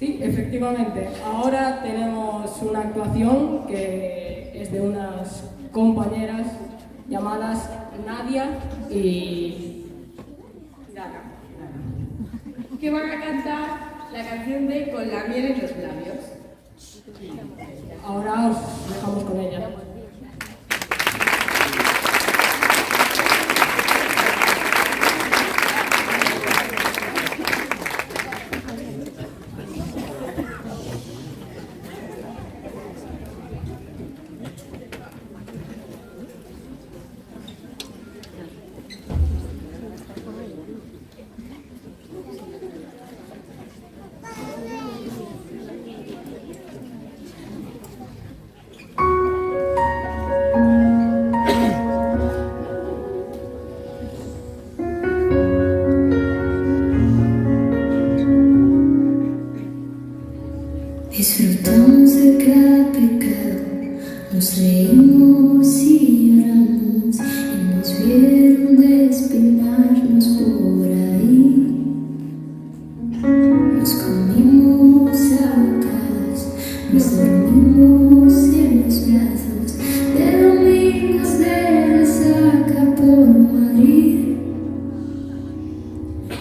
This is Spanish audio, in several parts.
Sí, efectivamente. Ahora tenemos una actuación que es de unas compañeras llamadas Nadia y Dana, que van a cantar la canción de Con la miel en los labios. Ahora os dejamos con ella. Disfrutamos de cada pecado, nos reímos y lloramos y nos vieron despeinarnos por ahí. Nos comimos a bocados, nos dormimos en los brazos de domingos de resaca por Madrid.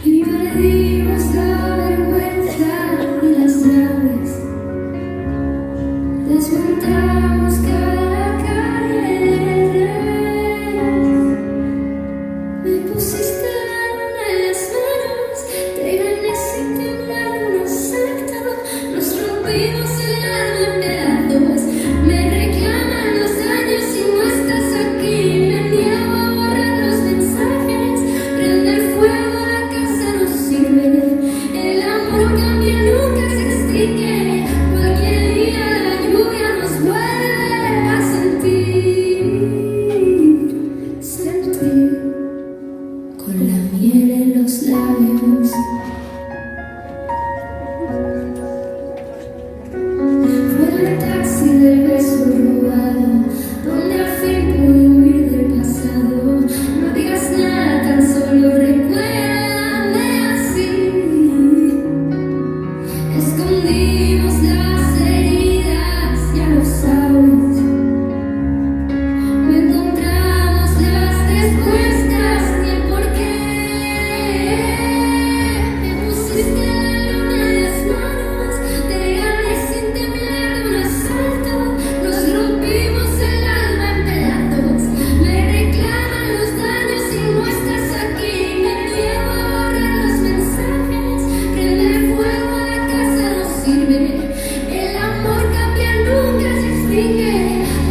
Y perdimos la vergüenza y las llaves. Desmontamos cada calle de revés. Me pusiste la luna en las manos, te gané sin temblar un asalto. Nos rompimos el alma en pedazos. Me reclaman los daños y no estás aquí. Me niego a borrar los mensajes. Prender fuego a la casa no sirve. El amor cambia, nunca se extingue. Cualquier día la lluvia nos vuelve a sentir con la miel en los labios. Fue el taxi del beso robado, donde al fin pude huir del pasado. No digas nada, tan solo recuérdame así. Escondimos las heridas, ya lo sabes. No encontramos las respuestas ni el porqué. Me pusiste la luna en las manos, te gané sin temblar un asalto. Nos rompimos el alma en pedazos. Me reclaman los daños y no estás aquí. Me niego a borrar los mensajes. Prender fuego a la casa no sirve. El amor cambia, nunca se extingue.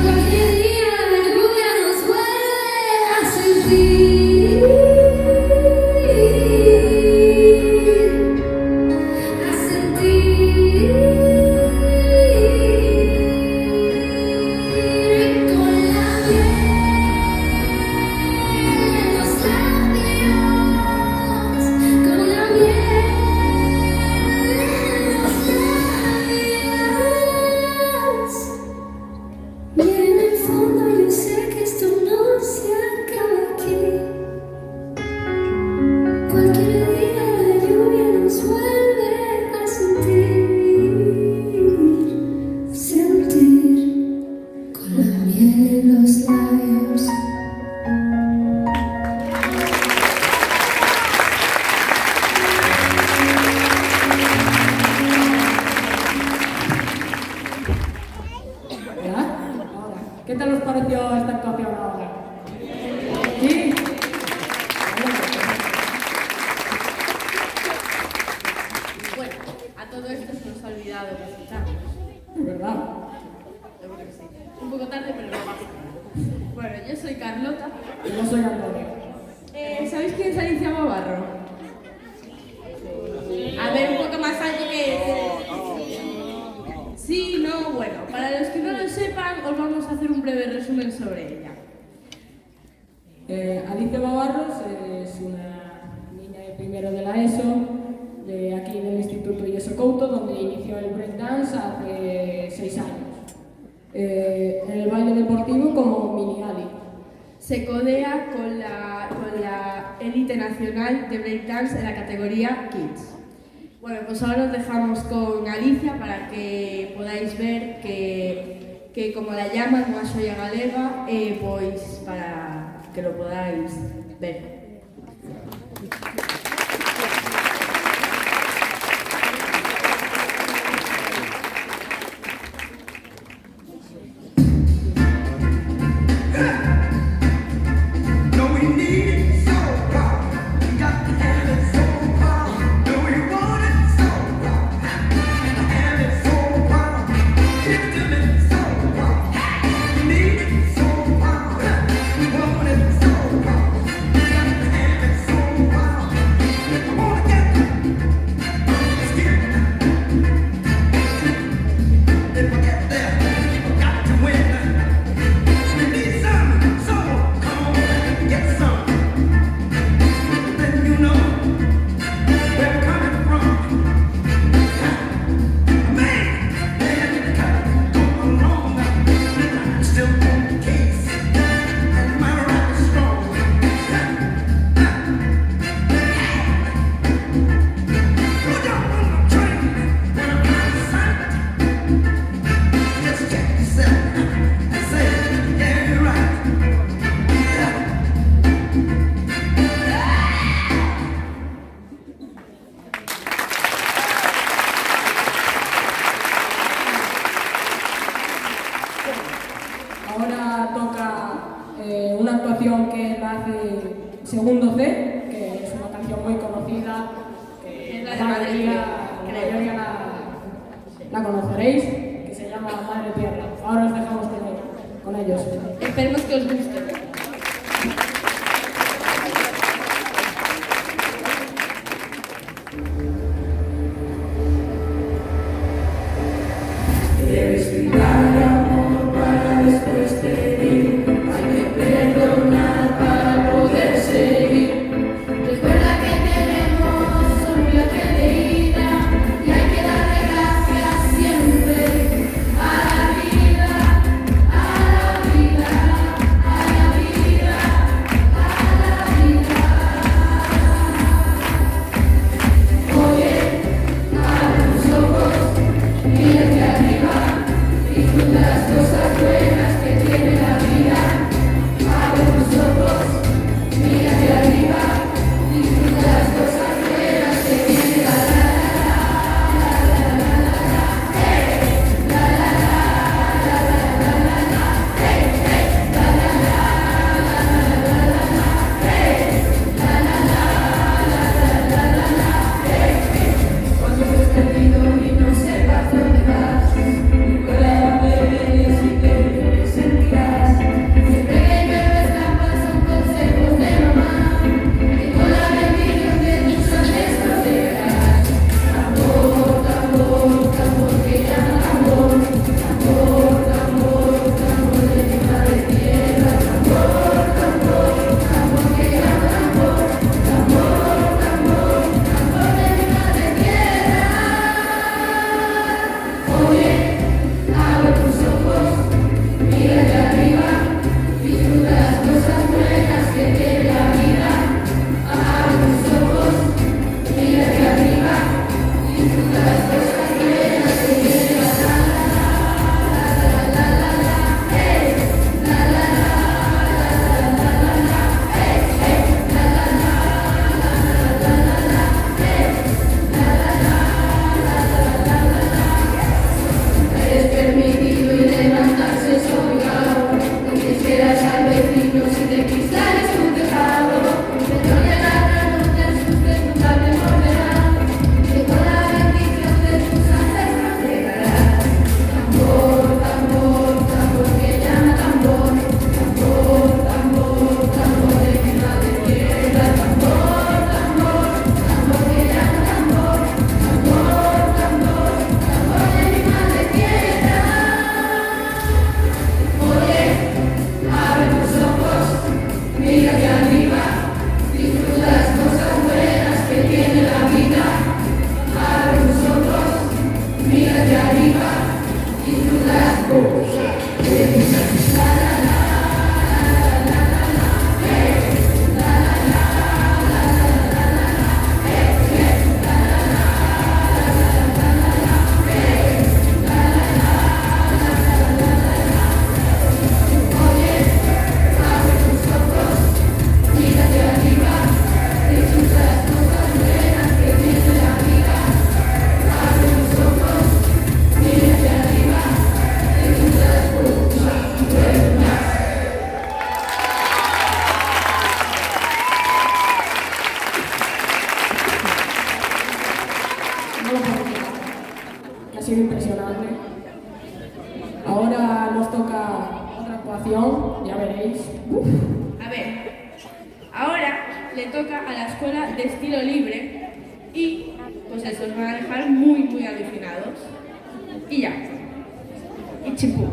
Cualquier día la lluvia nos vuelve a sentir. Con la miel en los labios, con la miel en los labios. Y en el fondo yo sé que esto no se acaba aquí. Cualquier día la lluvia nos vuelve a sentir con la miel en los labios. ¿Ya? Ahora, ¿qué tal os pareció esta actuación ahora? ¿Sí? Bueno, a todo esto se nos ha olvidado presentarnos. Es verdad. Seguro que sí. Un poco tarde, pero no pasa nada. Bueno, yo soy Carlota. Yo soy Antonio. ¿Sabéis quién es Alicia Mavarro? A ver, un poco más alto que... Sí, no, bueno, para los que no lo sepan, os vamos a hacer un breve resumen sobre ella. Alicia Mavarros es una niña de primero de la ESO, de aquí del Instituto Ieso Couto, donde inició el breakdance hace 6 años. En el baile deportivo como mini Ali. Se codea con la élite nacional de breakdance en la categoría Kids. Bueno, pues ahora os dejamos con Alicia para que podáis ver que como la llaman unha xoia galega, pois para que lo podáis ver. Ahora toca una actuación que la hace Segundo C, que es una canción muy conocida, que la mayoría la conoceréis, que se llama Madre Tierra. Ahora os dejamos con ellos. Esperemos que os guste. A la vida, ha sido impresionante. Ahora nos toca otra actuación, ya veréis. A ver, ahora le toca a la escuela de estilo libre y pues eso, os van a dejar muy, muy alucinados. Y ya. Y chipú.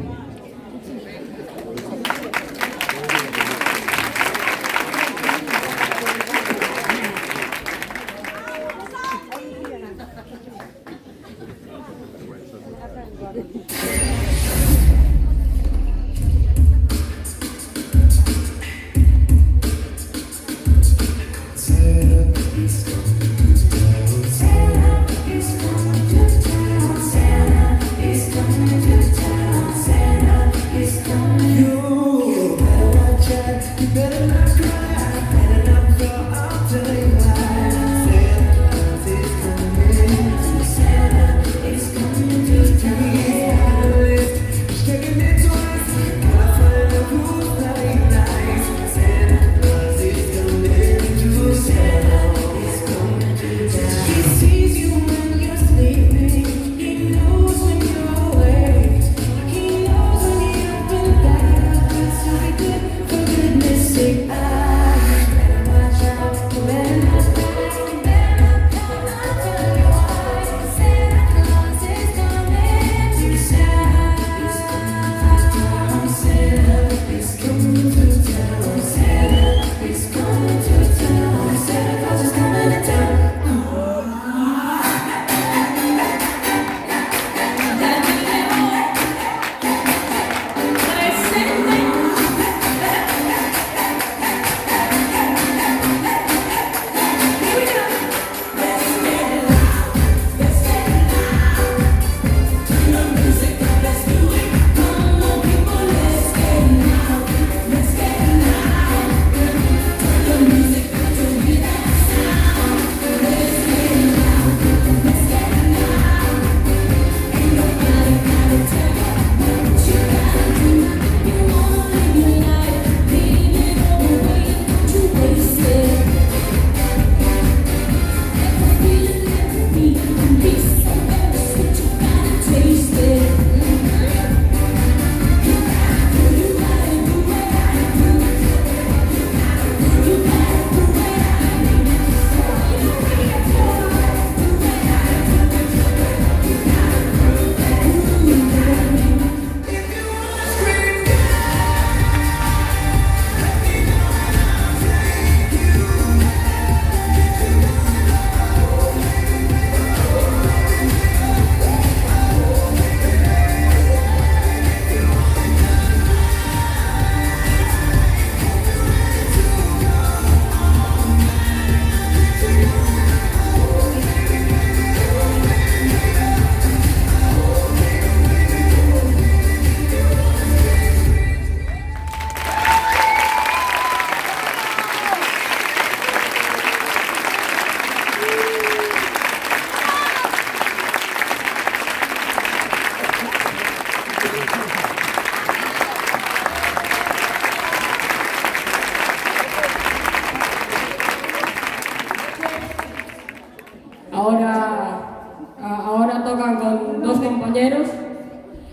Ahora tocan con dos compañeros.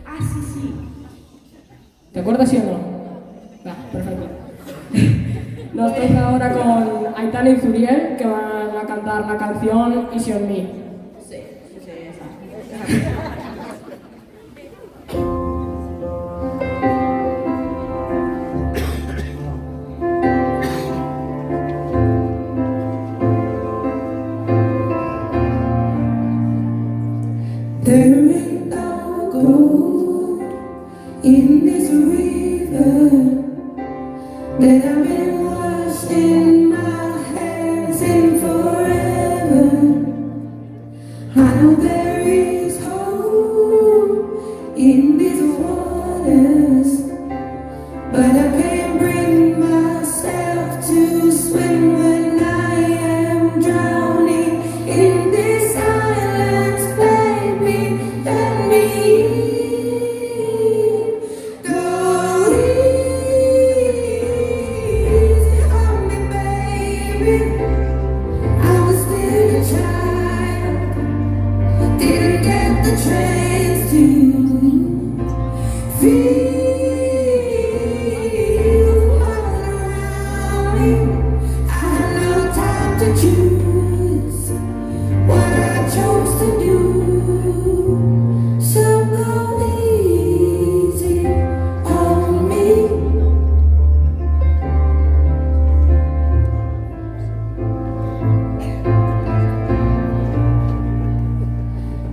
Ah, sí, sí. ¿Te acuerdas, sí o no? Va, perfecto. Nos toca ahora con Aitana y Zuriel, que van a cantar la canción Easy on Me. Sí, esa. There ain't no gold in this river that I've been washing my hands in forever. I know there is hope in these waters, but I can't bring myself to swim when I am drowning in this silence. Baby, let me go easy on me, baby. I was still a child, didn't get the train.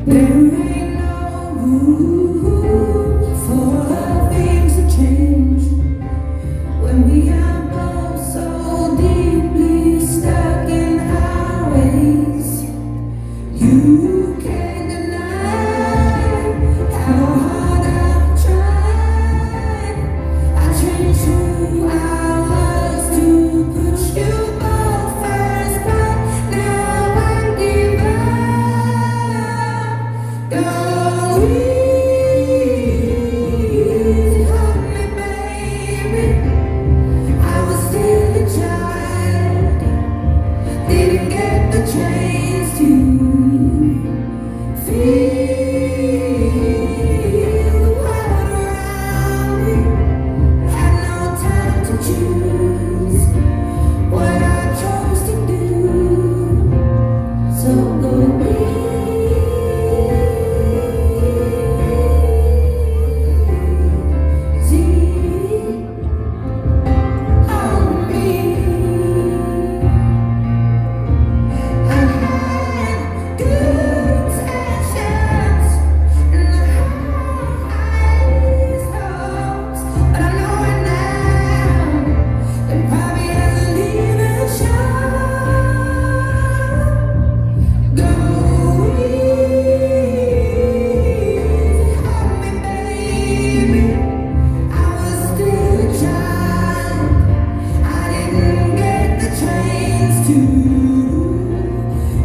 There ain't no room for things to change when we are both so deeply stuck in our ways. You can't deny how hard I've tried. I changed who I was to put you both first, but now I give up. Go easy on me, baby. I was still a child, didn't get the chance to feel the world around me. Had no time to choose what I chose to do. So go easy on me. I had good intentions and highest hopes, but I know it now. It probably hasn't even shown. Go easy on me, baby. I was still a child. I didn't get the chance to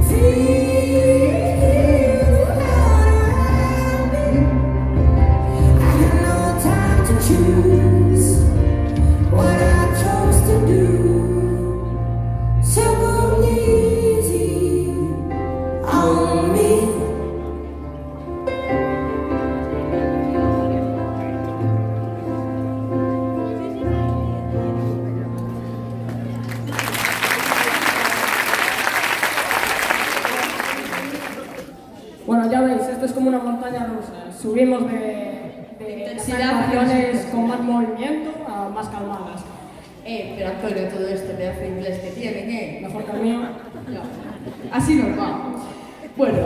feel the world around me. I had no time to choose what I chose to do. So go easy on me. Bueno, ya veis, esto es como una montaña rusa. Subimos de Intensidad. canciones con más movimiento a más calmadas. Pero Antonio, todo este pedazo de inglés que tienen, Mejor que el mío. No, así nos va. Bueno,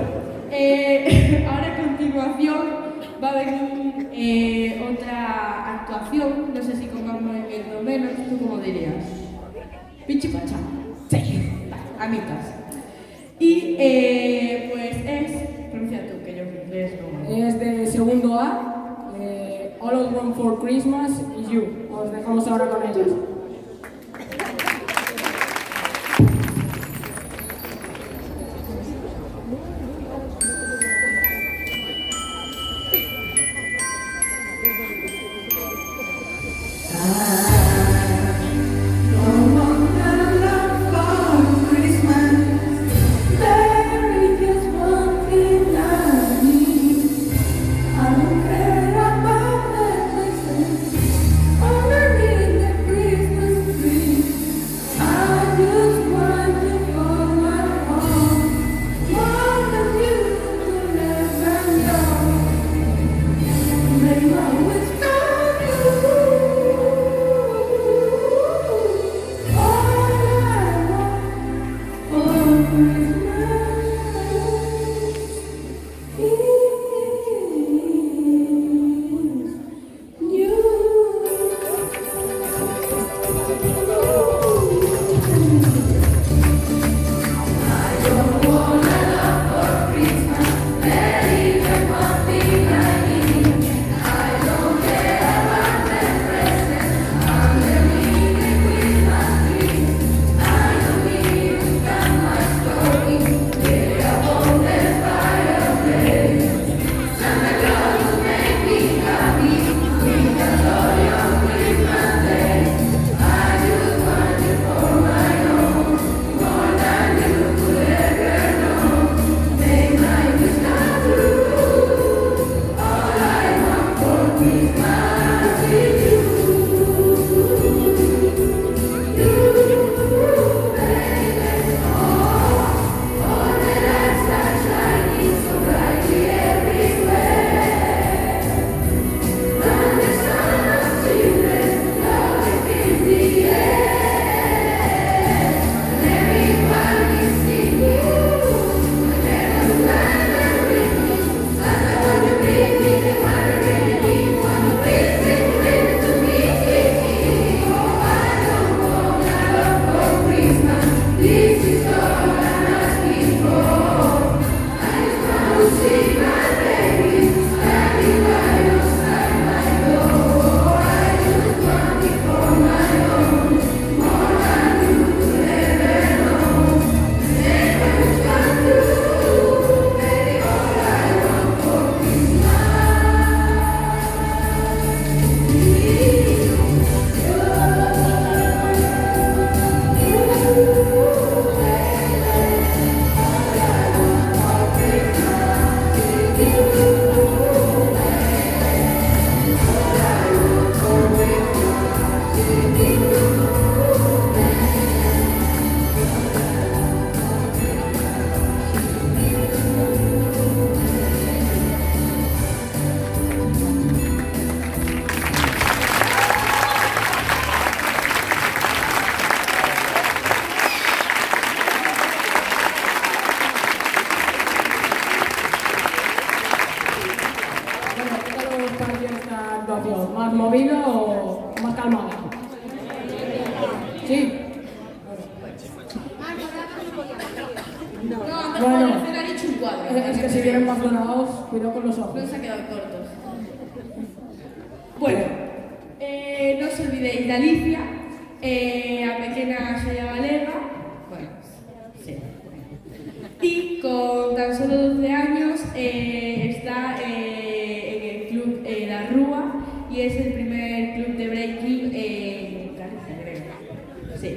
ahora a continuación va a venir otra actuación, no sé si con más movimiento o menos, ¿tú cómo dirías? Pichi pacha. Sí, a mitas. Y pues pronuncia tú, que yo en inglés no. Es de segundo A, All I Want for Christmas is You. Os dejamos ahora con ellos. Don't want none of for Christmas. There is just one thing I need. I don't care about necklaces underneath the Christmas actuación? ¿Más movida o más calmada? Sí. No, Bueno. mejor el escenario hecho un cuadro. Es que si vienen más dorados, cuidado con los ojos. No se ha quedado cortos. Bueno, no os olvidéis de Alicia, a pequena Xenia Valerga, bueno, sí. Y con tan solo 12 años está en el club La Rúa y es el primer club de breaking en Galicia, creo. Sí.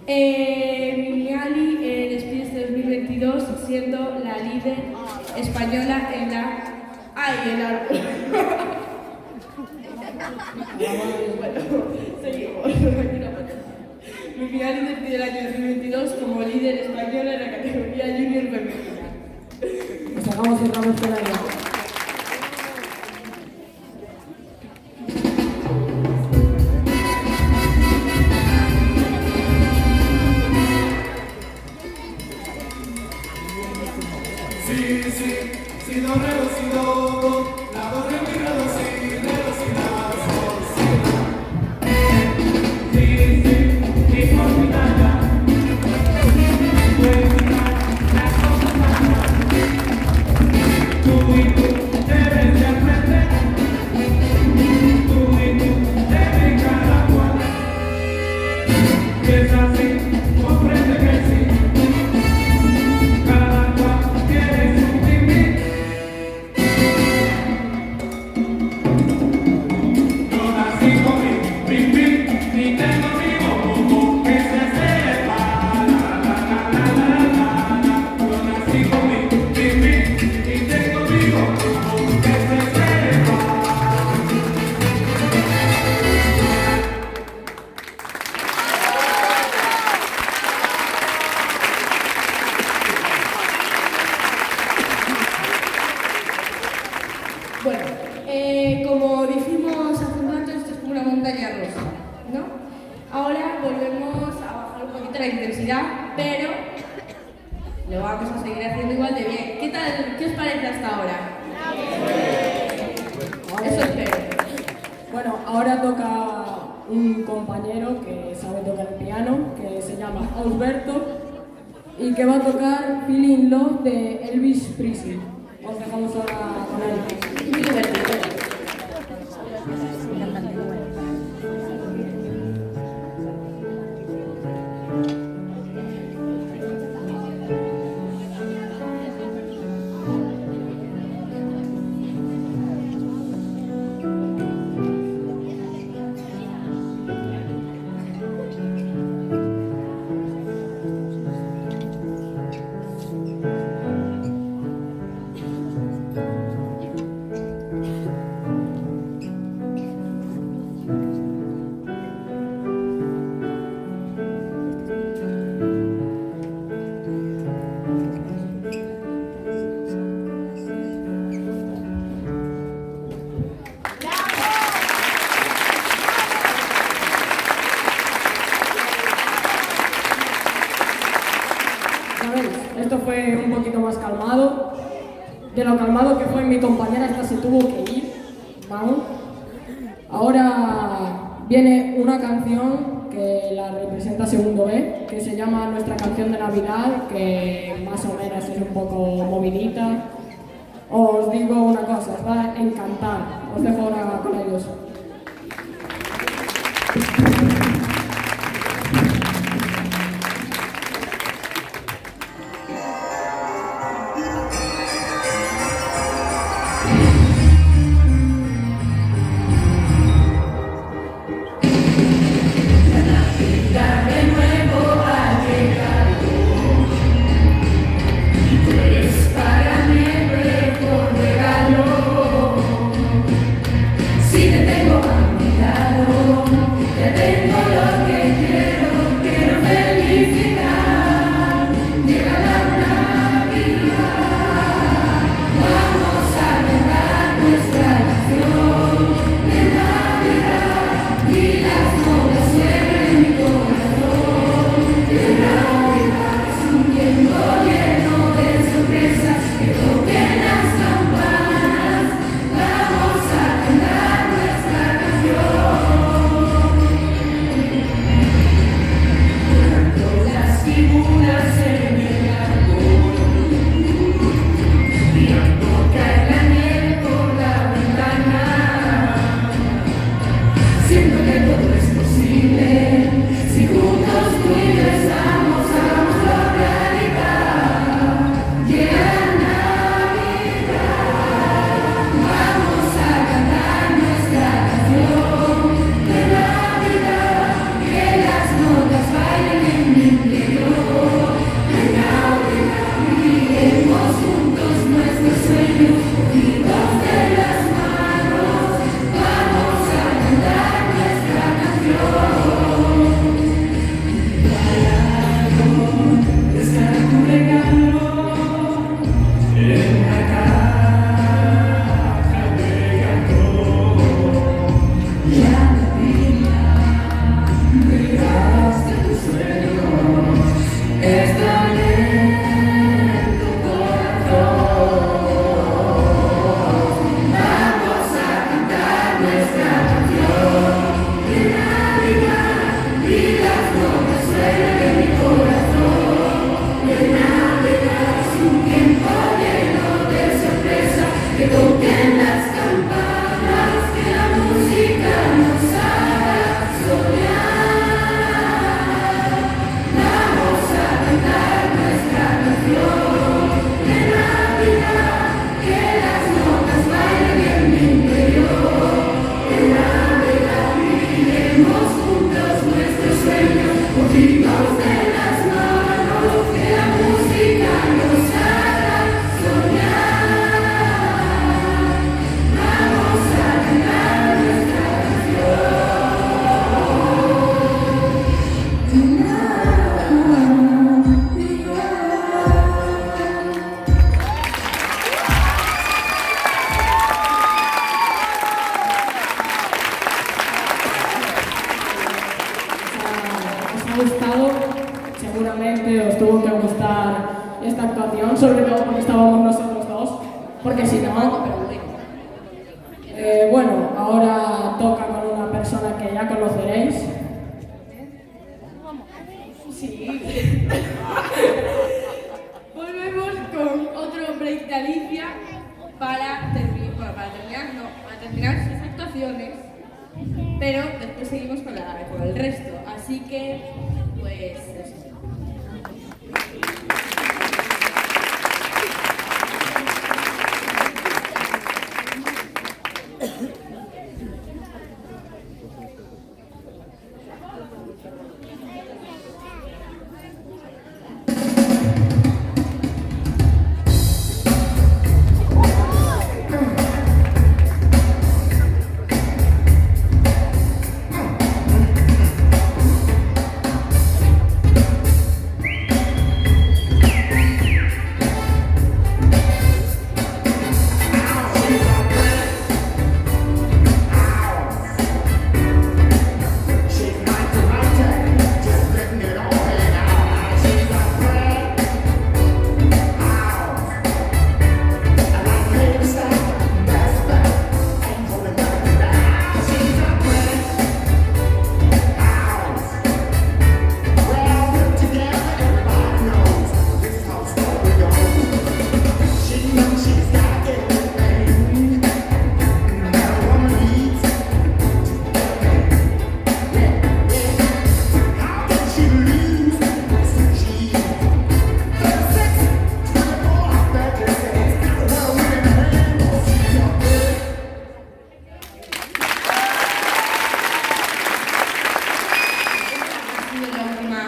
Mimi Ali despide este 2022 siendo la líder española en la... ¡Ay, el árbol! Bueno, seguimos. Mimi Ali despide el año 2022 como líder española en la categoría junior femenina. Nos sacamos otra vez por ahí. Si do, re, do, si, do, la, do, re, mi, re, do, si, la, sol, si. Si, por mi nada. Las cosas pasan. Tú y tú debes de aprender. Tú y tú debes cada cual. Es así, comprende que sí. Cada cual tiene su límite. Yo nací con mi ni tengo mi bobo, que se sepa, Yo nací con mi ni tengo mi bobo, que se sepa. Bueno, como dijimos hace un rato, esto es como una montaña rusa, ¿no? Ahora volvemos a bajar un poquito la intensidad, pero lo vamos a seguir haciendo igual de bien. ¿Qué tal? ¿Qué os parece hasta ahora? Eso espero. Bueno, ahora toca un compañero que sabe tocar el piano, que se llama Alberto, y que va a tocar Feeling Love de Elvis Presley. Os dejamos ahora con él. Muy divertido. ¿Sabéis? Esto fue un poquito más calmado. De lo calmado que fue mi compañera, esta se tuvo que ir. Vamos. Ahora viene una canción que la representa Segundo B, que se llama Nuestra Canción de Navidad, que más o menos es un poco movidita. Os digo una cosa, os va a encantar. Os dejo ahora con ellos. Si te tengo a mi lado, te tengo porque si no... Pero bueno. Bueno, ahora toca con una persona que ya conoceréis. Sí. Volvemos con otro break de Alicia para terminar sus actuaciones, pero después seguimos con el resto. Así que, pues eso.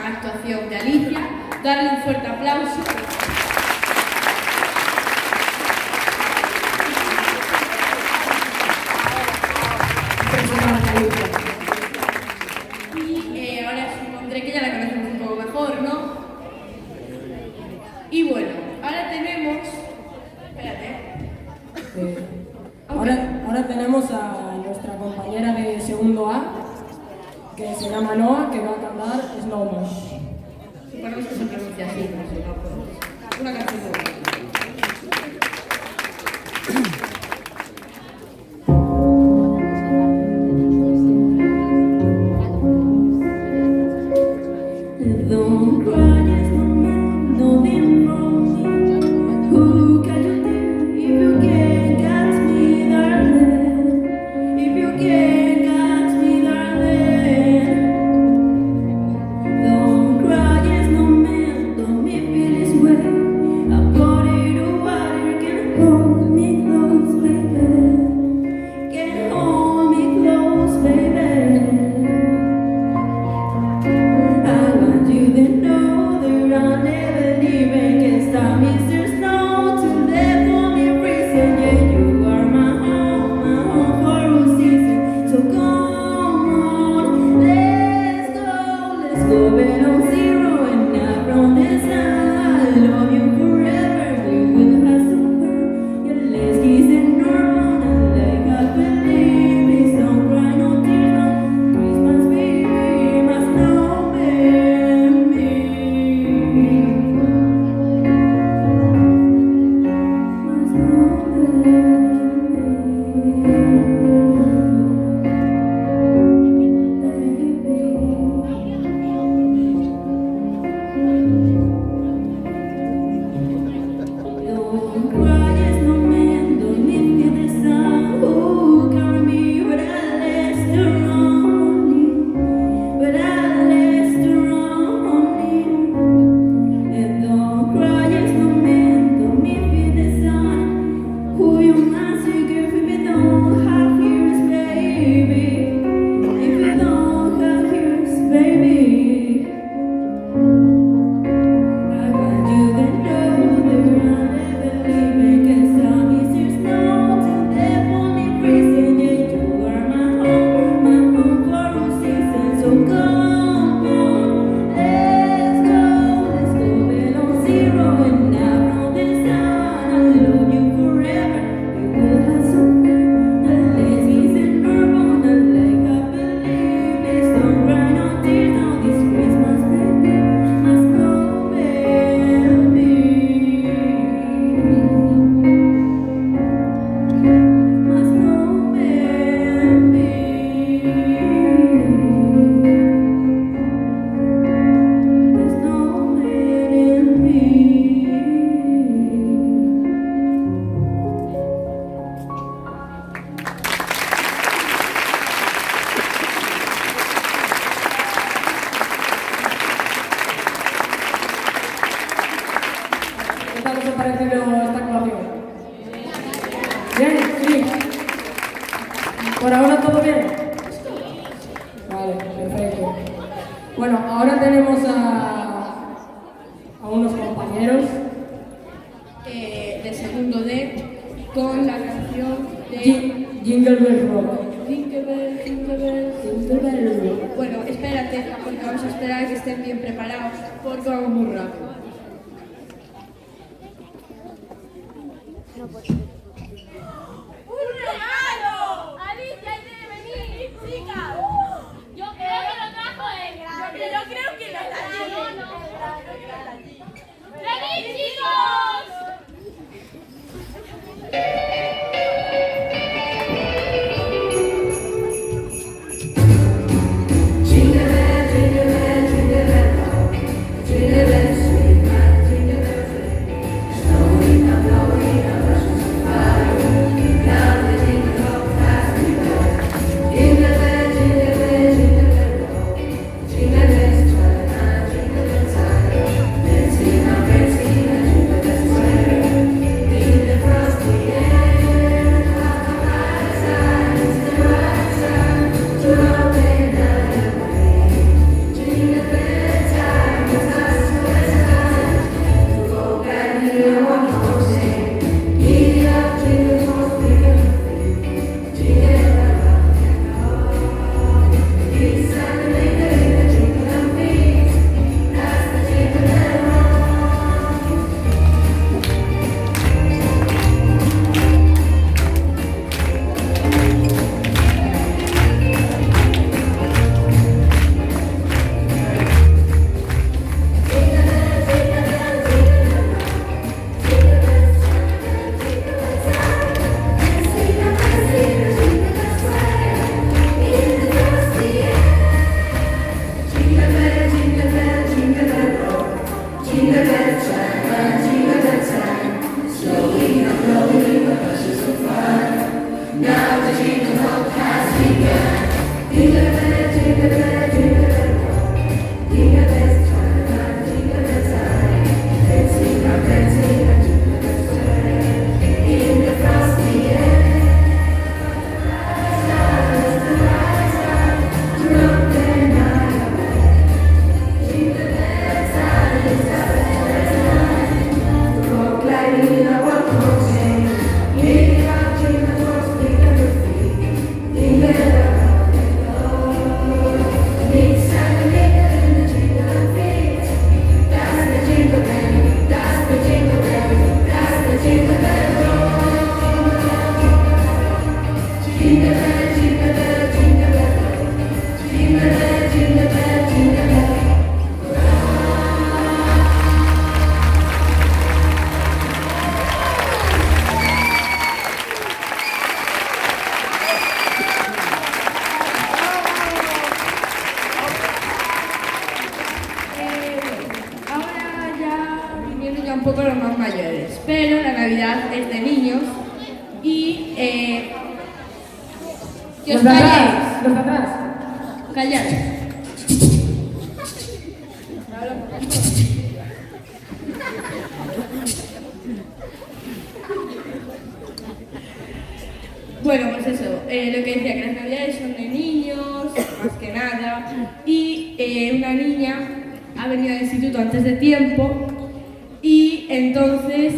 Actuación de Alicia, darle un fuerte aplauso. Y ahora supondré que ya la conocemos un poco mejor, ¿no? Y bueno, ahora tenemos... Espérate. Ahora tenemos a nuestra compañera de segundo A, que se llama Noah, que va a cantar Snowman. Suponemos que se pronuncia así, no sé, no, pues, una canción muy bonita. Don't cry, there's no man, no name from me. Who can you tell if you can't catch me, darling? If you can't catch me, darling. Don't cry, there's no man, don't me feel this way. A body to water can Bien, sí. ¿Por ahora todo bien? Vale, perfecto. Bueno, ahora tenemos a unos compañeros. De segundo D con la canción de Jingle Bell Rock. Jingle Bell, Jingle Bell. Jingle Bell Rock. Bueno, espérate, porque vamos a esperar a que estén bien preparados, porque vamos muy rápido. ¡Un regalo! ¡Alicia, hay que venir! ¡Chica! Yo creo que lo trajo él. Yo creo que lo trajo allí. ¡Venid, chicos! Ahora ya vinieron ya un poco los más mayores, pero la Navidad es de niños y que os Los de calléis, atrás, los de atrás. callaos. Bueno, pues eso, lo que decía, que las navidades son de niños, más que nada, y una niña ha venido al instituto antes de tiempo y entonces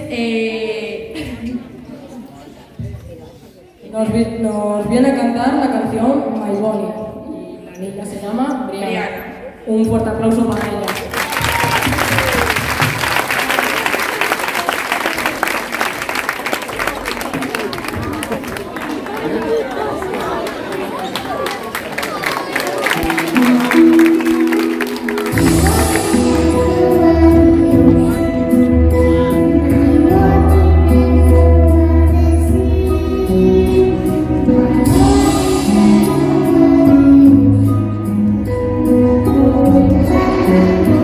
Nos viene a cantar la canción My Bonnie. Y la niña se llama Brianna. Brianna. Un fuerte aplauso para ella. Thank you.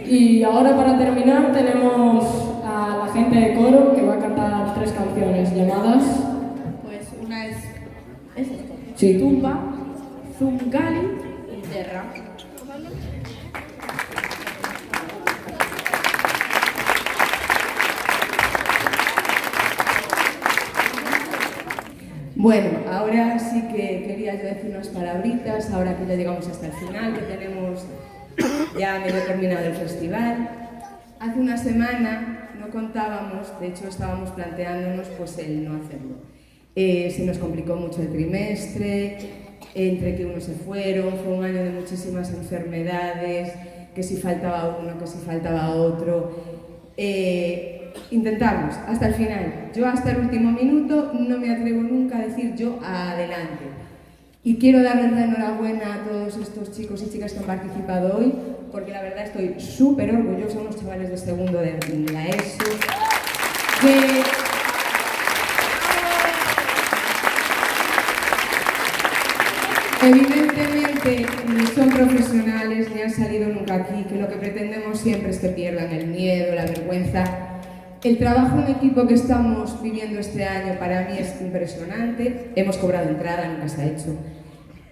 Y ahora para terminar tenemos a la gente de coro que va a cantar 3 canciones llamadas... Pues una es esto. Sí. Tumba, Zungali y Terra. Bueno, ahora sí que quería yo decir unas palabritas, ahora que ya llegamos hasta el final, que tenemos ya medio terminado el festival. Hace una semana no contábamos, de hecho estábamos planteándonos pues el no hacerlo. Se nos complicó mucho el trimestre, entre que unos se fueron, fue un año de muchísimas enfermedades, que si faltaba uno, que si faltaba otro. Intentamos hasta el final. Yo hasta el último minuto no me atrevo nunca a decir yo adelante. Y quiero darles la enhorabuena a todos estos chicos y chicas que han participado hoy, porque la verdad estoy súper orgullosa, unos chavales de segundo de la ESO, que evidentemente ni son profesionales ni han salido nunca aquí, que lo que pretendemos siempre es que pierdan el miedo, la vergüenza. El trabajo en equipo que estamos viviendo este año para mí es impresionante. Hemos cobrado entrada, nunca se ha hecho.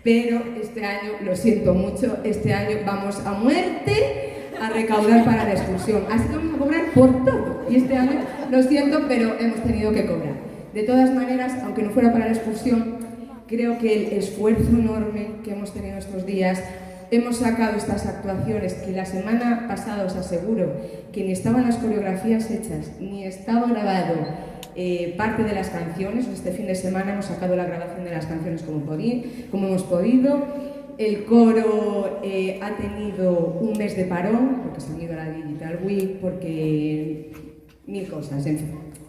Pero este año, lo siento mucho, este año vamos a muerte a recaudar para la excursión. Así que vamos a cobrar por todo. Y este año, lo siento, pero hemos tenido que cobrar. De todas maneras, aunque no fuera para la excursión, creo que el esfuerzo enorme que hemos tenido estos días, hemos sacado estas actuaciones que la semana pasada os aseguro que ni estaban las coreografías hechas, ni estaba grabado parte de las canciones. Este fin de semana hemos sacado la grabación de las canciones como hemos podido. El coro ha tenido un mes de parón, porque se han ido a la Digital Week, porque mil cosas,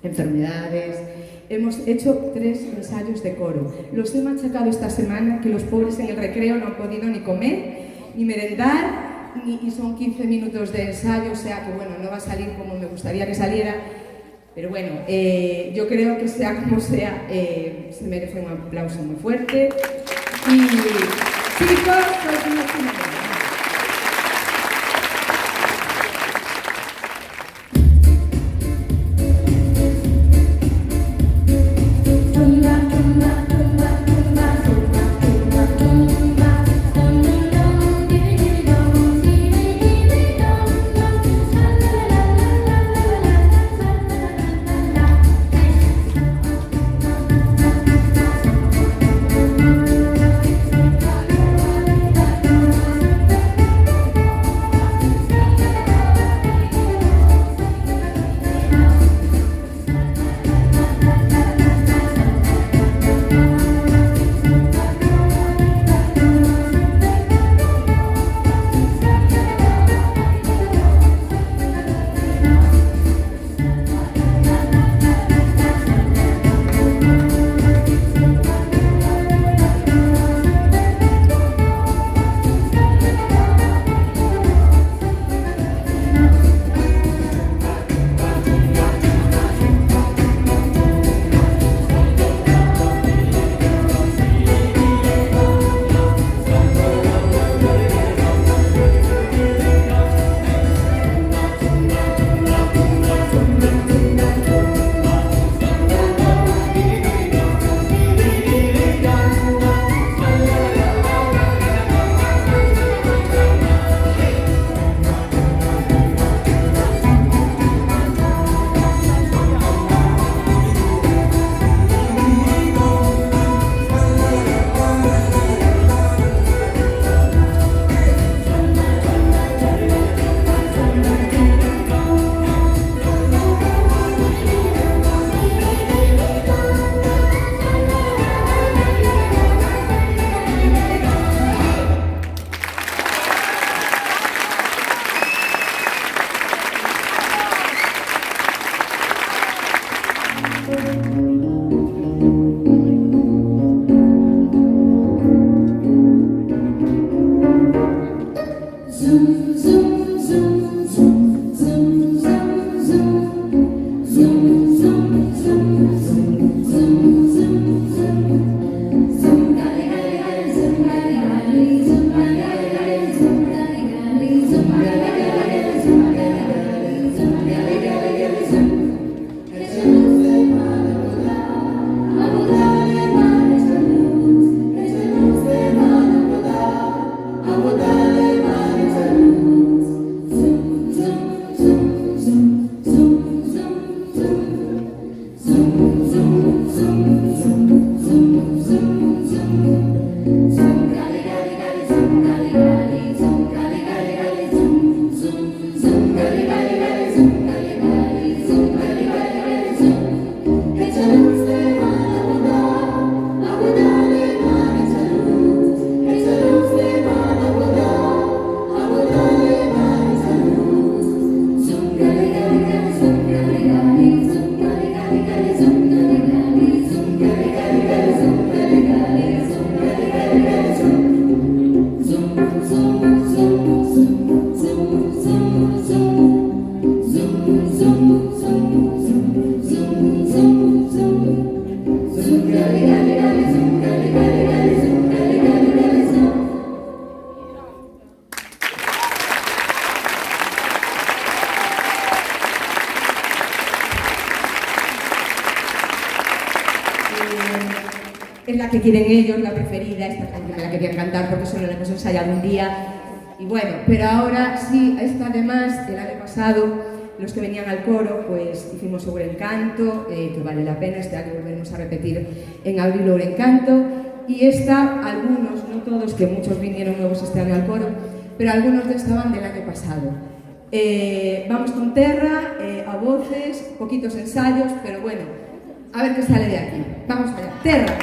enfermedades. Hemos hecho 3 ensayos de coro. Los he machacado esta semana, que los pobres en el recreo no han podido ni comer, ni merendar, y son 15 minutos de ensayo, o sea que bueno, no va a salir como me gustaría que saliera, pero bueno, yo creo que sea como sea, se merece un aplauso muy fuerte. Y chicos, sois unos geniales. es la que quieren ellos, la preferida, esta canción me la querían cantar porque solo la hemos ensayado un día. Y bueno, pero ahora sí, esta además, el año pasado, los que venían al coro, pues hicimos Ourencanto, que vale la pena, este año volveremos a repetir en abril Ourencanto. Y esta, algunos, no todos, que muchos vinieron nuevos este año al coro, pero algunos de esta van del año pasado. Vamos con Terra, a voces, poquitos ensayos, pero bueno, a ver qué sale de aquí. Vamos allá. Terra.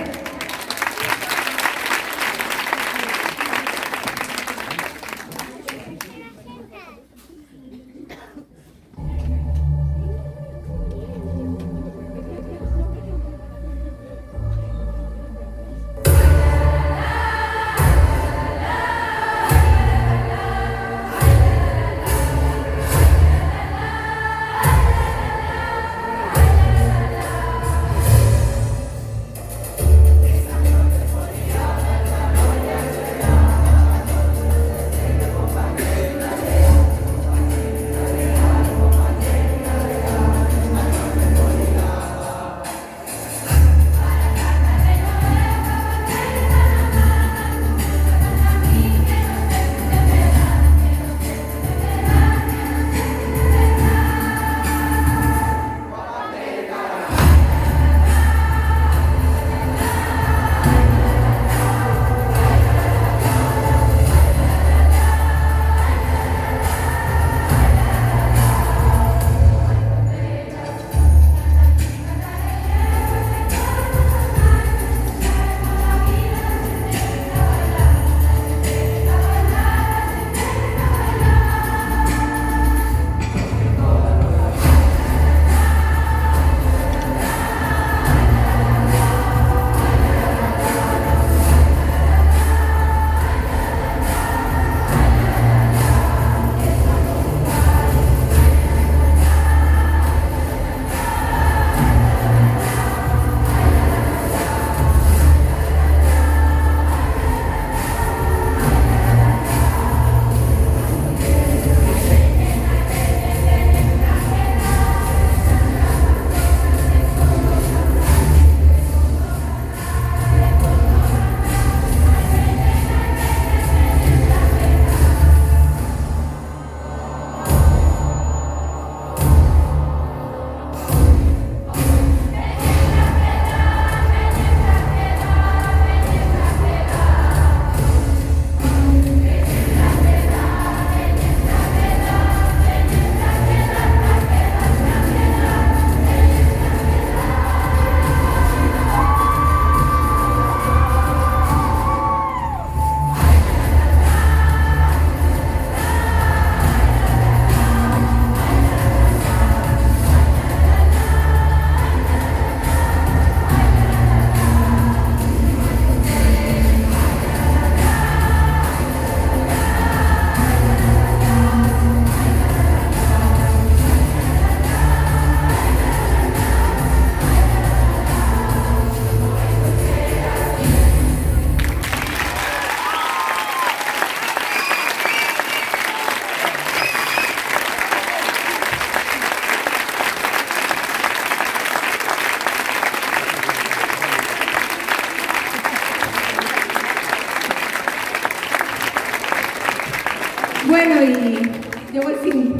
Bueno, y llegó el fin.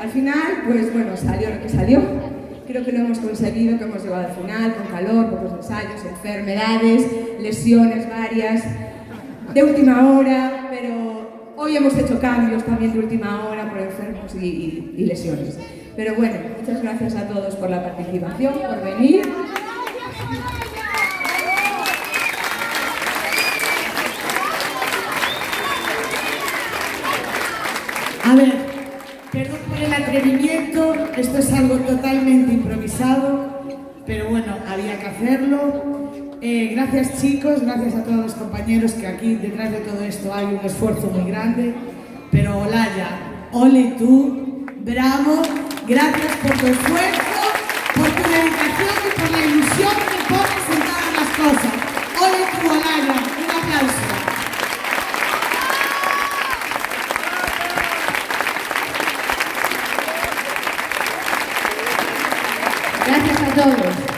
Al final, pues bueno, salió lo que salió. Creo que lo hemos conseguido, que hemos llegado al final, con calor, pocos ensayos, enfermedades, lesiones varias, de última hora, pero hoy hemos hecho cambios también de última hora por enfermos y lesiones. Pero bueno, muchas gracias a todos por la participación, por venir. A ver, perdón por el atrevimiento, esto es algo totalmente improvisado, pero bueno, había que hacerlo. Gracias chicos, gracias a todos los compañeros, que aquí detrás de todo esto hay un esfuerzo muy grande. Pero Olaya, ole tú, bravo, gracias por tu esfuerzo, por tu dedicación y por la ilusión que pones en todas las cosas. Ole tú, Olaya, un aplauso. Gracias a todos.